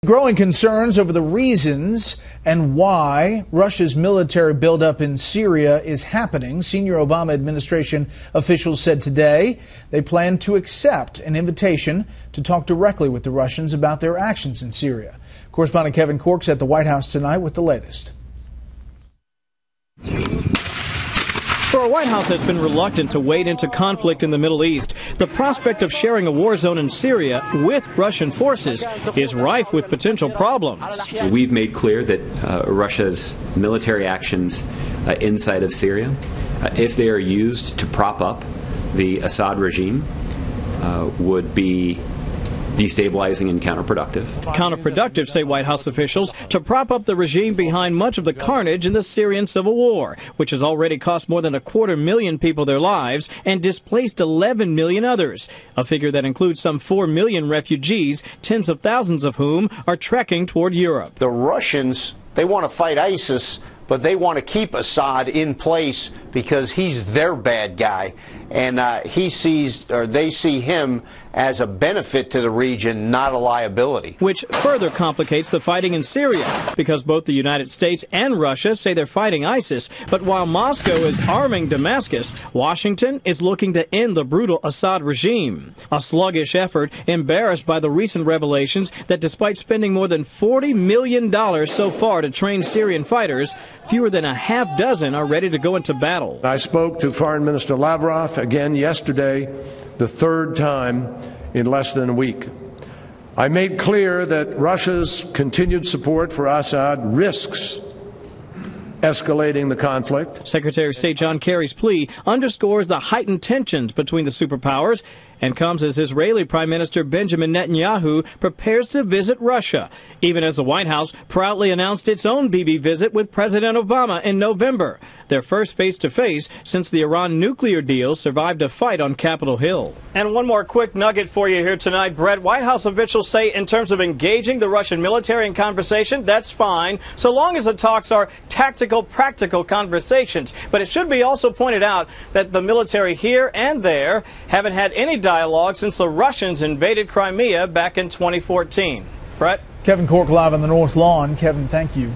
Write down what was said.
Growing concerns over the reasons and why Russia's military buildup in Syria is happening. Senior Obama administration officials said today they plan to accept an invitation to talk directly with the Russians about their actions in Syria. Correspondent Kevin Corke's at the White House tonight with the latest. For a White House that's been reluctant to wade into conflict in the Middle East, the prospect of sharing a war zone in Syria with Russian forces is rife with potential problems. We've made clear that Russia's military actions inside of Syria, if they are used to prop up the Assad regime, would be destabilizing and counterproductive. Counterproductive, say White House officials, to prop up the regime behind much of the carnage in the Syrian civil war, which has already cost more than 250,000 people their lives and displaced 11 million others, a figure that includes some 4 million refugees, tens of thousands of whom are trekking toward Europe. The Russians, they want to fight ISIS, but they want to keep Assad in place because he's their bad guy, and they see him as a benefit to the region, not a liability. Which further complicates the fighting in Syria, because both the United States and Russia say they're fighting ISIS, but while Moscow is arming Damascus, Washington is looking to end the brutal Assad regime. A sluggish effort embarrassed by the recent revelations that despite spending more than $40 million so far to train Syrian fighters, fewer than a half dozen are ready to go into battle. I spoke to Foreign Minister Lavrov again yesterday, the third time in less than a week. I made clear that Russia's continued support for Assad risks escalating the conflict. Secretary of State John Kerry's plea underscores the heightened tensions between the superpowers and comes as Israeli Prime Minister Benjamin Netanyahu prepares to visit Russia, even as the White House proudly announced its own BB visit with President Obama in November, their first face-to-face since the Iran nuclear deal survived a fight on Capitol Hill. And one more quick nugget for you here tonight, Bret. White House officials say in terms of engaging the Russian military in conversation, that's fine, so long as the talks are tactical, practical conversations. But it should be also pointed out that the military here and there haven't had any dialogue since the Russians invaded Crimea back in 2014. Bret? Kevin Corke live on the North Lawn. Kevin, thank you.